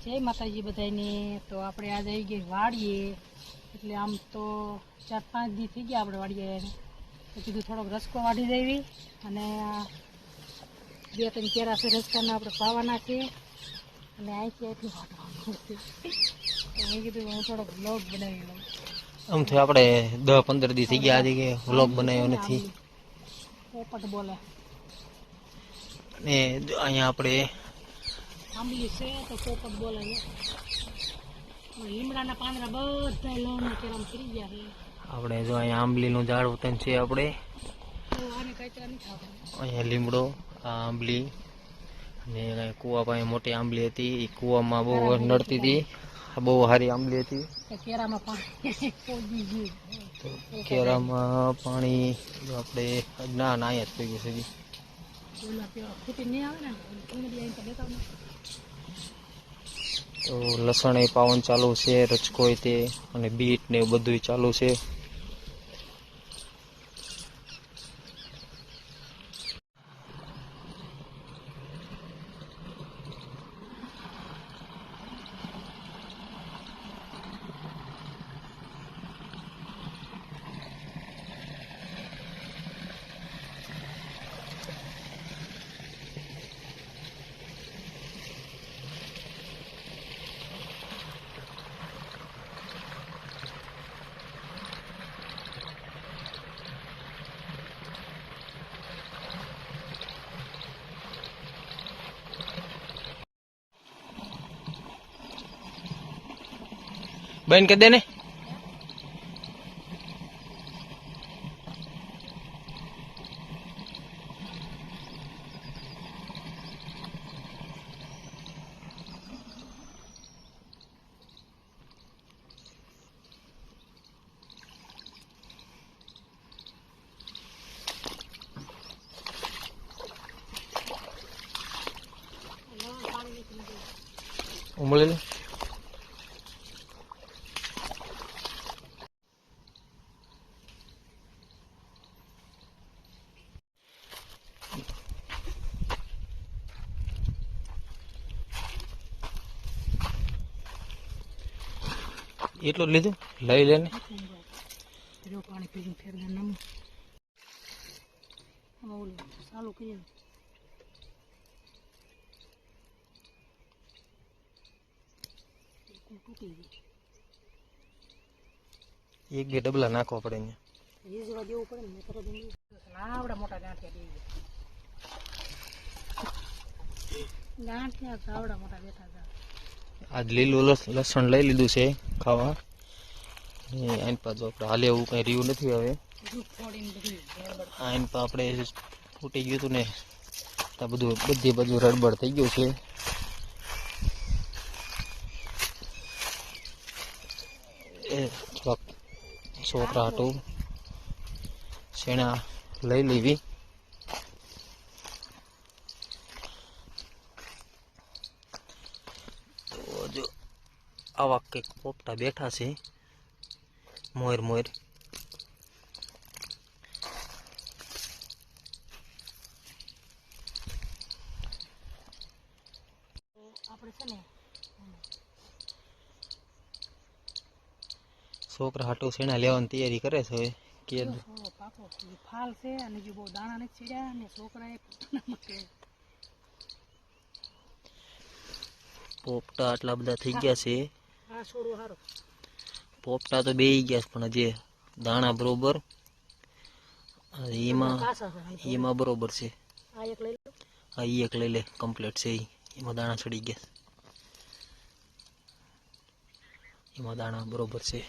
જય માતાજી બધાને। તો આપણે આજે આવી ગઈ વાડીએ, એટલે આમ તો 4-5 દી થઈ ગયા આપણે વાડીએ તો કીધું થોડોક રસકો વાઢી દેવી અને 2-3 કેરા છે રસકાના આપણે પાવાના છે અને અહીંથી એટલું વાટવાનું છે તો મેં કીધું હું થોડોક વ્લોગ બનાવી લઉં। આમ તો આપણે 10-15 દી થઈ ગયા આજે કે વ્લોગ બનાવ્યો નથી। પોપટ બોલે અને અહીંયા આપણે આંબલી છે તો પોપટ બોલે છે। લીમડાના પાંદડા બધા લોન કેરામ ફરી ગયા છે। આપણે જો અહીંયા આંબલીનું ઝાડ વતન છે આપણે આને કાંઈ નથી ખાવાનું। અહીંયા લીમડો આ આંબલી અને કૂવા પાસે મોટી આંબલી હતી એ કૂવામાં બહુ નડતી હતી, બહુ સારી આંબલી હતી। કેરામાં પાણી પોગી ગયું તો કેરામાં પાણી આપણે ના અહીંયા જ થઈ ગયું છે। ખૂટી નહીં આવે ને તો લસણ એ પાવન ચાલુ છે, રચકો તે અને બીટ ને એવું બધું ચાલુ છે। બેન કે દે ને ઉમળી લે એટલું લીધું લઈ લે ને પાણી પીને ફેરવા નામ ચાલુ કરીએ એક બે ડબલા નાખવા પડે ને રીઝવા દેવું પડે ને તરત આવડા મોટા ગાંઠિયા દઈ ગાંઠિયા આવડા મોટા બેઠા હતા। આજ લીલું લસણ લઈ લીધું છે ખાવા આઈન પા જો આપણે હાલે એવું કઈ રહ્યું નથી। હવે આઈન પા આપણે ફૂટી ગયું હતું ને ત્યાં બધી બાજુ રડબડ થઈ ગયું છે। એ થોડાક છોકરા હાટું શેણા લઈ લેવી। તો જો આવા કંઈક પોપટા બેઠા છે મોર મોર। આપણે છે ને છોકરા હાટું શેણા લેવાની તૈયારી કરે છે કે પાકો ફાલ છે અને જે બહુ દાણા નથી ચડ્યા અને છોકરાએ પોતાના માટે પોપટા આટલા બધા થઈ ગયા છે। આ છોડવો સારો પોપટા તો બેહી ગયા પણ જે દાણા બરોબર એમાં બરોબર છે। આ એક લઈ લો આ એક લઈ લે કમ્પ્લીટ છે એમાં દાણા ચડી ગયા એમાં દાણા બરોબર છે।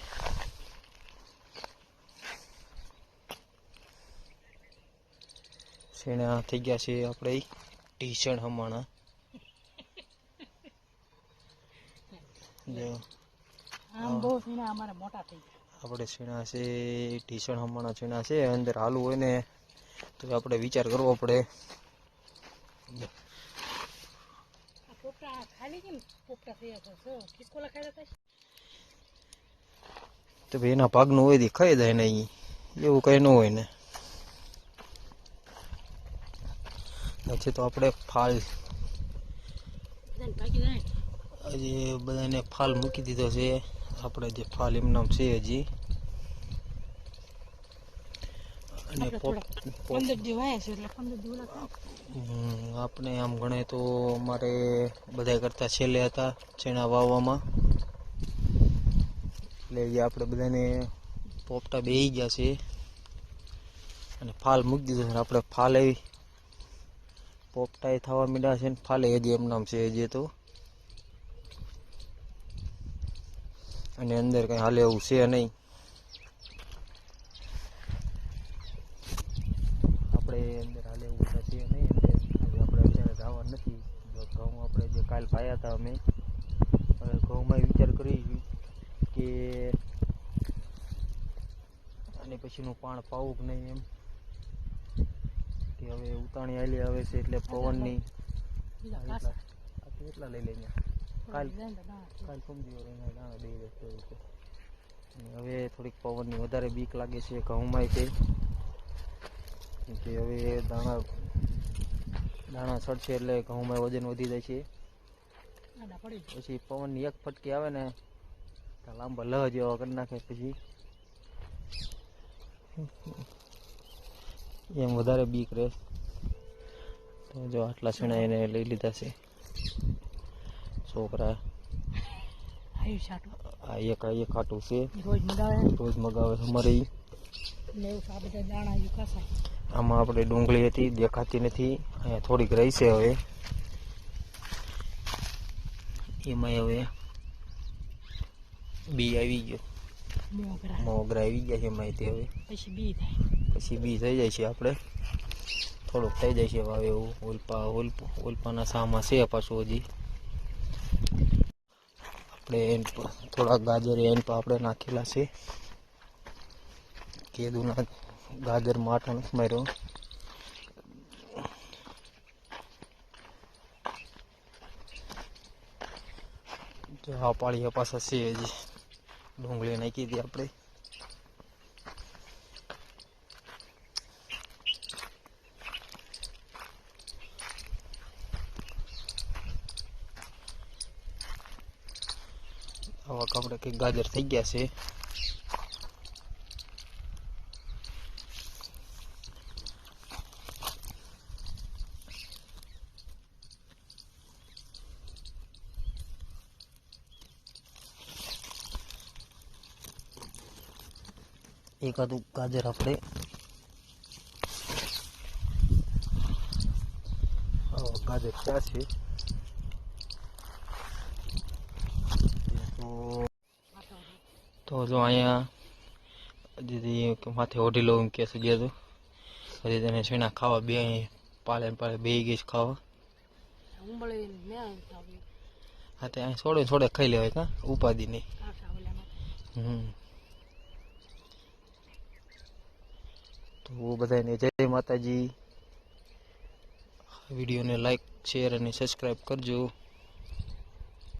શેણા થઈ ગયા છે આપણે ટીશણ હમણાં આમ બહુ શીણા અમારે મોટા થઈ ગયા। આપણે શેણા છે ટીશણ હમણાં શેણા છે અંદર હાલવું હોય ને તો આપણે વિચાર કરવો પડે। પોપટા ખાલી કેમ પોપટા થયા છે ખિસકોલા ખાઈ જતા તો ભાઈ એના ભાગનું હોય તે ખાઈ જાય નહીં એવું કઈ ન હોય ને। પછી તો આપણે ફાલ હજી બધાને ફાલ મૂકી દીધો છે આપણે જે ફાલ એમનામ છે હજી અને આપણે થોડા 15 દી વાયા છે એટલે 15 દી ઓલા થાય. આપણે આમ ગણે તો અમારે બધા કરતા છેલ્લે હતા ચણા વાવવામાં એટલે જે આપણે બધાને પોપટા બેહી ગયા છે અને ફાલ મૂકી દીધો છે આપણે ફાલ એવી પોપટા એ થવા માંડ્યા છે ને ફાલે હજી એમનામ છે હજી તો અને અંદર કઈ હાલે એવું છે નહીં આપણે અંદર હાલે એવું છે નહીં એટલે આપણે અત્યારે જવા નથી ઘઉં આપણે જે કાલ પાયા હતા અમે હવે ઘઉંમાં વિચાર કરી કે અને પછીનું પાણ પાવું કે નહીં એમ કે હવે ઉતાણી આલી આવે છે એટલે પવનની બીજા પાછા એટલા લઈ લઈને કાલ સમજી દાણા દઈ દેશે અને હવે થોડીક પવનની વધારે બીક લાગે છે ઘઉંમાં કે હવે દાણા ચડશે એટલે ઘઉંમાં વજન વધી જાય છે પછી પવનની એક ફટકી આવે ને તો લાંબા લહ જેવા કરી નાખે પછી એમ વધારે બીક રહે તો જો આટલા છેણા એને લઈ લીધા છે છોકરા આ એક આટું છે રોજ મગાવે છે અમારે આમાં આપણે ડુંગળી હતી દેખાતી નથી અહીંયા થોડીક રહી છે હવે એમાં હવે બી આવી ગયો મોગરા આવી ગયા છે એમાં હવે પછી બી થઈ જાય છે આપણે થોડુંક થઈ જાય છે વાવે એવું ઉલ્પાના સામાં છે પાછું હજી આપણે થોડા ગાજર એન પર આપણે નાખેલા છે કેદુના ગાજર માટો નથી માર્યો આ પાળીયા પાછા છે હજી ડુંગળી નાખી હતી આપણે આવા આપણે કંઈક ગાજર થઈ ગયા છે એકાદું ગાજર આપણે ગાજર ક્યાં છે તો જો અહીંયા દીદી માથે ઓઢી લઉં એમ કે છે તો હજી તેને છેણા ખાવા બે પાલે બે ગઈ ખાવા હા તે અહીં છોડે ખાઈ લેવાય કા ઉપાધિ નહીં તો બધાને જય માતાજી વિડીયોને લાઈક શેર અને સબસ્ક્રાઈબ કરજો